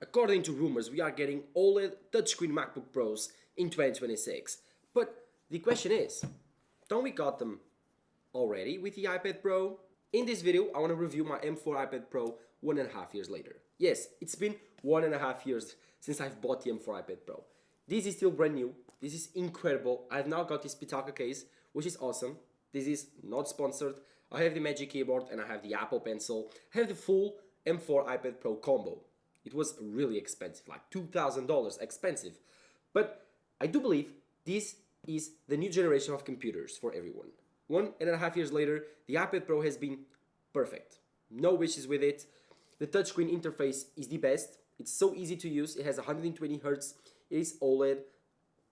according to rumors, we are getting OLED touchscreen MacBook Pros in 2026. But the question is, don't we got them already with the iPad Pro? In this video, I want to review my M4 iPad Pro 1.5 years later. Yes, it's been 1.5 years since I've bought the M4 iPad Pro. This is still brand new. This is incredible. I've now got this Pitaka case, which is awesome. This is not sponsored. I have the Magic Keyboard and I have the Apple Pencil. I have the full M4 iPad Pro combo. It was really expensive, like $2,000 expensive. But I do believe this is the new generation of computers for everyone. 1.5 years later, the iPad Pro has been perfect. No issues with it. The touchscreen interface is the best. It's so easy to use. It has 120 Hz. It is OLED.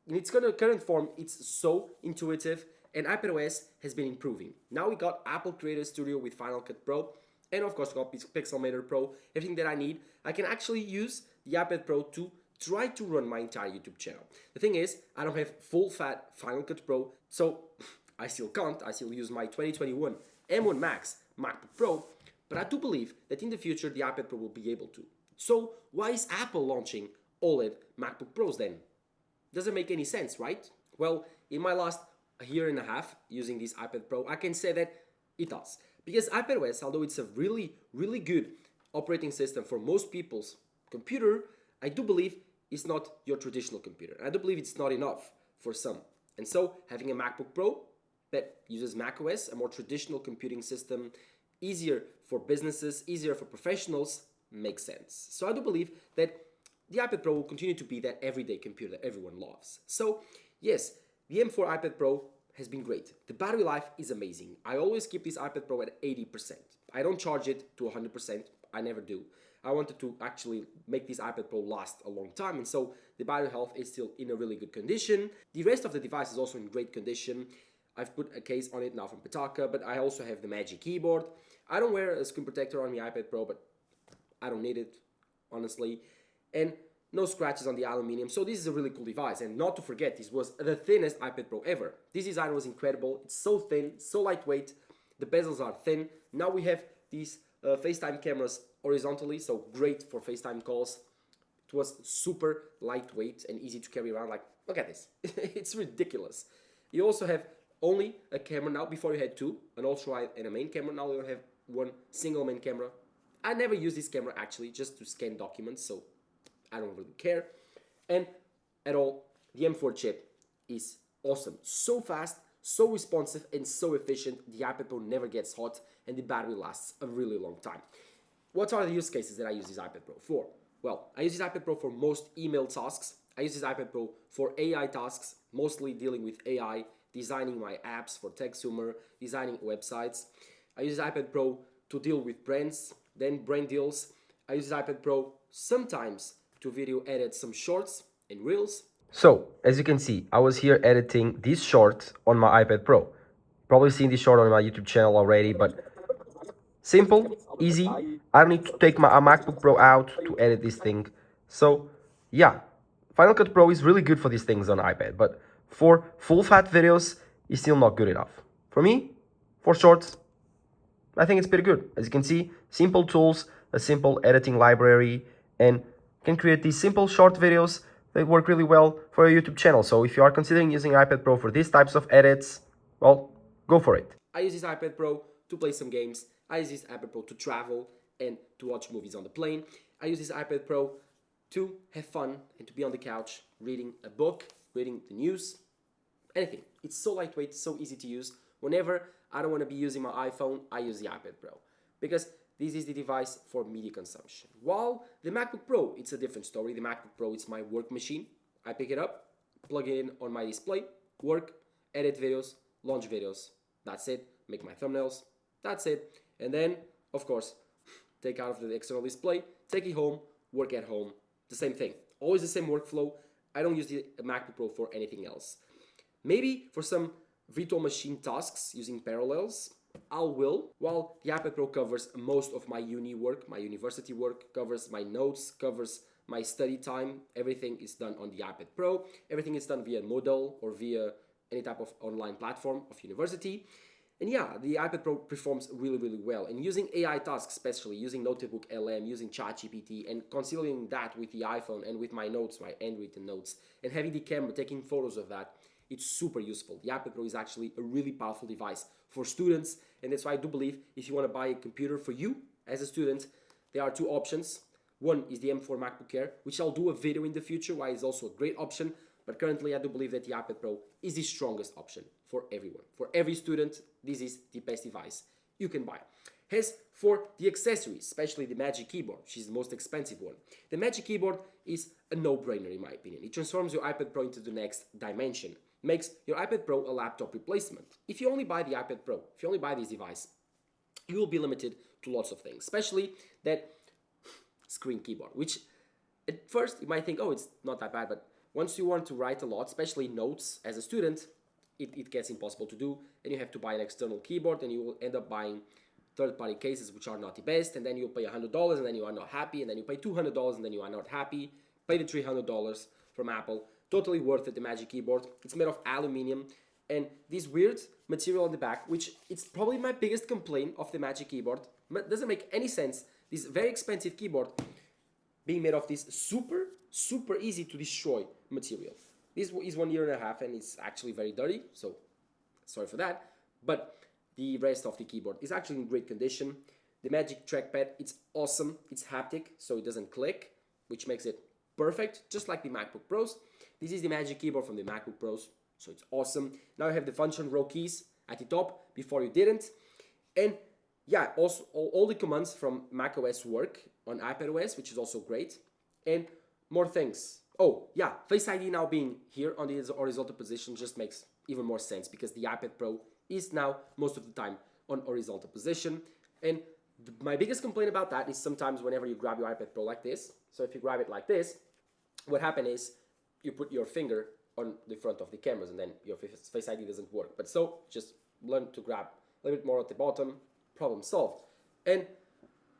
In its current form, it's so intuitive. And iPadOS has been improving. Now we got Apple Creator Studio with Final Cut Pro. And of course, we got Pixelmator Pro. Everything that I need. I can actually use the iPad Pro to try to run my entire YouTube channel. The thing is, I don't have full-fat Final Cut Pro, so I still can't. I still use my 2021 M1 Max MacBook Pro, but I do believe that in the future the iPad Pro will be able to. So why is Apple launching OLED MacBook Pros then? Doesn't make any sense, right? Well, in my last year and a half using this iPad Pro, I can say that it does. Because iPadOS, although it's a really, really good operating system for most people's computer, I do believe it's not your traditional computer. I do believe it's not enough for some. And so having a MacBook Pro that uses macOS, a more traditional computing system, easier for businesses, easier for professionals, makes sense. So I do believe that the iPad Pro will continue to be that everyday computer that everyone loves. So yes, the M4 iPad Pro has been great. The battery life is amazing. I always keep this iPad Pro at 80%. I don't charge it to 100%. I never do. I wanted to actually make this iPad Pro last a long time, and so the battery health is still in a really good condition. The rest of the device is also in great condition. I've put a case on it now from Pitaka, but I also have the Magic Keyboard. I don't wear a screen protector on the iPad Pro, but I don't need it, honestly. And no scratches on the aluminum, so this is a really cool device. And not to forget, this was the thinnest iPad Pro ever. This design was incredible. It's so thin, so lightweight. The bezels are thin. Now we have these FaceTime cameras horizontally, so great for FaceTime calls. It was super lightweight and easy to carry around. Like, look at this. It's ridiculous. You also have only a camera now. Before you had two, an ultra-wide and a main camera. Now you have one single main camera. I never use this camera actually, just to scan documents, so I don't really care. And at all, the M4 chip is awesome. So fast, so responsive, and so efficient. The iPad Pro never gets hot, and the battery lasts a really long time. What are the use cases that I use this iPad Pro for? Well, I use this iPad Pro for most email tasks. I use this iPad Pro for AI tasks, mostly dealing with AI, designing my apps for TechSumer, designing websites. I use this iPad Pro to deal with brands, then brand deals. I use this iPad Pro sometimes to video edit some shorts and reels. So, as you can see, I was here editing this short on my iPad Pro. Probably seen this short on my YouTube channel already, but simple, easy. I don't need to take my MacBook Pro out to edit this thing. So, yeah, Final Cut Pro is really good for these things on iPad, but for full-fat videos, it's still not good enough. For me, for shorts, I think it's pretty good. As you can see, simple tools, a simple editing library, and can create these simple short videos that work really well for your YouTube channel. So if you are considering using iPad Pro for these types of edits, well, go for it. I use this iPad Pro to play some games. I use this iPad Pro to travel and to watch movies on the plane. I use this iPad Pro to have fun and to be on the couch reading a book, reading the news, anything. It's so lightweight, so easy to use. Whenever I don't want to be using my iPhone, I use the iPad Pro because this is the device for media consumption. While the MacBook Pro, it's a different story. The MacBook Pro, it's my work machine. I pick it up, plug it in on my display, work, edit videos, launch videos. That's it. Make my thumbnails. That's it. And then, of course, take out of the external display, take it home, work at home. The same thing. Always the same workflow. I don't use the MacBook Pro for anything else. Maybe for some virtual machine tasks using Parallels, I will, while the iPad Pro covers most of my uni work, my university work, covers my notes, covers my study time. Everything is done on the iPad Pro. Everything is done via Moodle or via any type of online platform of university. And yeah, the iPad Pro performs really, really well. And using AI tasks, especially using Notebook LM, using ChatGPT, and conciliating that with the iPhone and with my notes, my handwritten notes, and having the camera taking photos of that, it's super useful. The iPad Pro is actually a really powerful device for students, and that's why I do believe if you want to buy a computer for you as a student, there are two options. One is the M4 MacBook Air, which I'll do a video in the future, why it's also a great option. But currently, I do believe that the iPad Pro is the strongest option for everyone. For every student, this is the best device you can buy. As for the accessories, especially the Magic Keyboard, which is the most expensive one, the Magic Keyboard is a no-brainer in my opinion. It transforms your iPad Pro into the next dimension, makes your iPad Pro a laptop replacement. If you only buy the iPad Pro, if you only buy this device, you will be limited to lots of things, especially that screen keyboard, which at first you might think, oh, it's not that bad, but once you want to write a lot, especially notes as a student, it gets impossible to do, and you have to buy an external keyboard, and you will end up buying third-party cases which are not the best, and then you'll pay $100 and then you are not happy, and then you pay $200 and then you are not happy. Pay the $300 from Apple. Totally worth it, the Magic Keyboard. It's made of aluminum, and this weird material on the back, which it's probably my biggest complaint of the Magic Keyboard, but doesn't make any sense. This very expensive keyboard being made of this super easy to destroy material. This is 1.5 years and it's actually very dirty, so sorry for that. But the rest of the keyboard is actually in great condition. The Magic Trackpad, it's awesome. It's haptic, so it doesn't click, which makes it perfect, just like the MacBook Pros. This is the Magic Keyboard from the MacBook Pros, so it's awesome. Now you have the function row keys at the top, before you didn't. And yeah, also all the commands from macOS work on iPadOS, which is also great. And more things. Oh yeah, Face ID now being here on the horizontal position just makes even more sense because the iPad Pro is now most of the time on horizontal position. And my biggest complaint about that is sometimes whenever you grab your iPad Pro like this, so if you grab it like this, what happens is you put your finger on the front of the cameras and then your Face ID doesn't work. But so just learn to grab a little bit more at the bottom, problem solved. And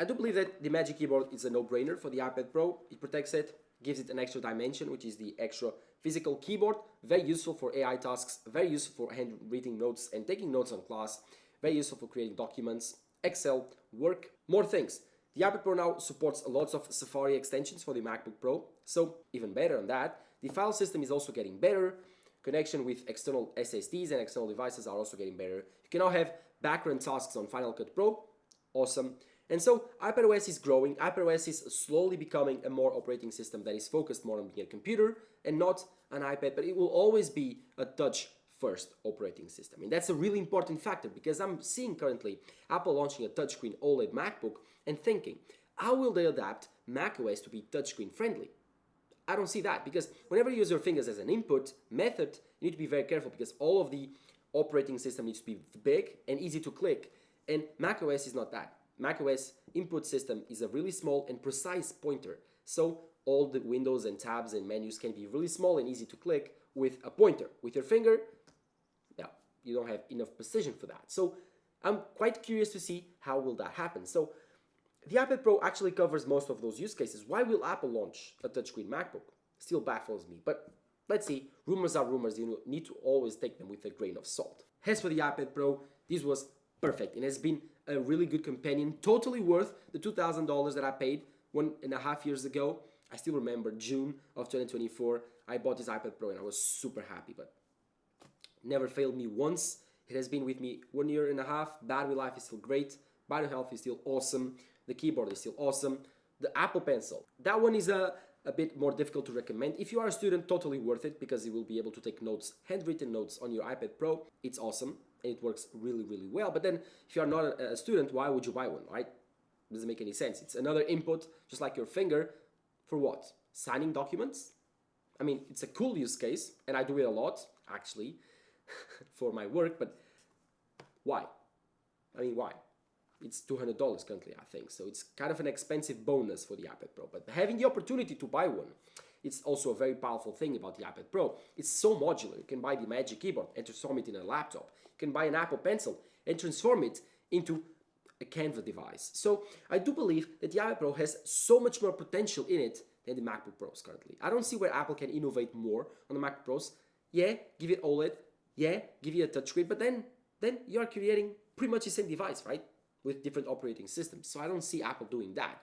I do believe that the Magic Keyboard is a no-brainer for the iPad Pro. It protects it, gives it an extra dimension, which is the extra physical keyboard. Very useful for AI tasks, very useful for handwritten notes and taking notes on class, very useful for creating documents, Excel, work, more things. The iPad Pro now supports lots of Safari extensions for the MacBook Pro, so even better than that. The file system is also getting better. Connection with external SSDs and external devices are also getting better. You can now have background tasks on Final Cut Pro, awesome. And so iPadOS is growing. iPadOS is slowly becoming a more operating system that is focused more on being a computer and not an iPad, but it will always be a touch-first operating system. And that's a really important factor because I'm seeing currently Apple launching a touchscreen OLED MacBook and thinking, how will they adapt macOS to be touchscreen friendly? I don't see that because whenever you use your fingers as an input method, you need to be very careful because all of the operating system needs to be big and easy to click, and macOS is not that. macOS input system is a really small and precise pointer, so all the windows and tabs and menus can be really small and easy to click with a pointer. With your finger, yeah, you don't have enough precision for that. So I'm quite curious to see how will that happen. So the iPad Pro actually covers most of those use cases. Why will Apple launch a touchscreen MacBook? Still baffles me, but let's see. Rumors are rumors. You need to always take them with a grain of salt. As for the iPad Pro, this was perfect and has been a really good companion, totally worth the $2,000 that I paid 1.5 years ago. I still remember June of 2024, I bought this iPad Pro and I was super happy, but never failed me once. It has been with me 1.5 years. Battery life is still great. Battery health is still awesome. The keyboard is still awesome. The Apple Pencil, that one is a bit more difficult to recommend. If you are a student, totally worth it because you will be able to take notes, handwritten notes on your iPad Pro. It's awesome and it works really, really well. But then if you are not a student, why would you buy one, right? Doesn't make any sense. It's another input, just like your finger. For what? Signing documents? I mean, it's a cool use case and I do it a lot, actually, for my work, but why? I mean, why? It's $200 currently, I think. So it's kind of an expensive bonus for the iPad Pro. But having the opportunity to buy one, it's also a very powerful thing about the iPad Pro. It's so modular. You can buy the Magic Keyboard and transform it in a laptop. You can buy an Apple Pencil and transform it into a Canva device. So I do believe that the iPad Pro has so much more potential in it than the MacBook Pros currently. I don't see where Apple can innovate more on the MacBook Pros. Yeah, give it OLED. Yeah, give you a touchscreen, but then then you are creating pretty much the same device, right? With different operating systems. So I don't see Apple doing that.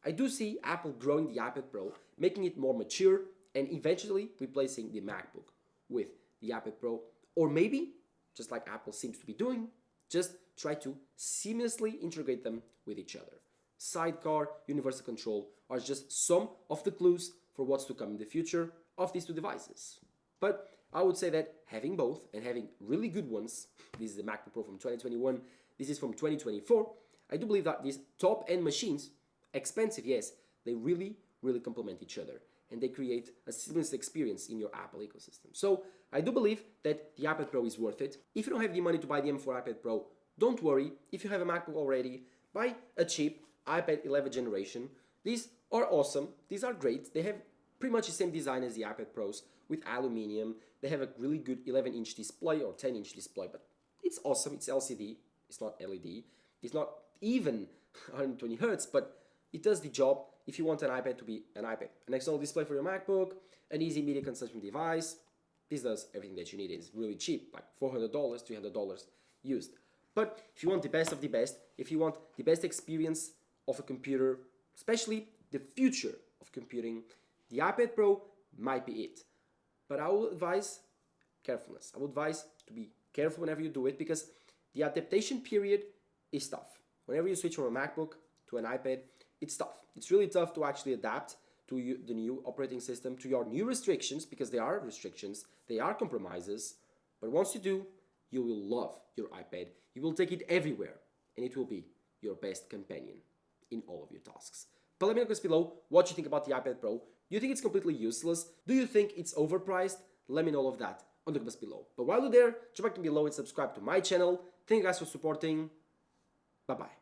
I do see Apple growing the iPad Pro, making it more mature, and eventually replacing the MacBook with the iPad Pro. Or maybe, just like Apple seems to be doing, just try to seamlessly integrate them with each other. Sidecar, universal control are just some of the clues for what's to come in the future of these two devices. But I would say that having both and having really good ones, this is the MacBook Pro from 2021, this is from 2024, I do believe that these top-end machines, expensive, yes, they really complement each other and they create a seamless experience in your Apple ecosystem. So I do believe that the iPad Pro is worth it. If you don't have the money to buy the M4 iPad Pro, don't worry. If you have a MacBook already, buy a cheap iPad 11th generation. These are awesome. These are great. They have pretty much the same design as the iPad Pros with aluminum. They have a really good 11-inch display or 10-inch display, but it's awesome. It's LCD. It's not LED. It's not even 120 Hertz, but it does the job if you want an iPad to be an iPad. An external display for your MacBook, an easy media consumption device. This does everything that you need. It's really cheap, like $400, $300 used. But if you want the best of the best, if you want the best experience of a computer, especially the future of computing, the iPad Pro might be it. But I will advise carefulness. I would advise to be careful whenever you do it because the adaptation period is tough. Whenever you switch from a MacBook to an iPad, it's tough. It's really tough to actually adapt to the new operating system, to your new restrictions, because they are restrictions, they are compromises. But once you do, you will love your iPad. You will take it everywhere, and it will be your best companion in all of your tasks. But let me know in the comments below what you think about the iPad Pro. Do you think it's completely useless? Do you think it's overpriced? Let me know all of that on the comments below. But while you're there, drop back below and subscribe to my channel. Thank you guys for supporting. Bye-bye.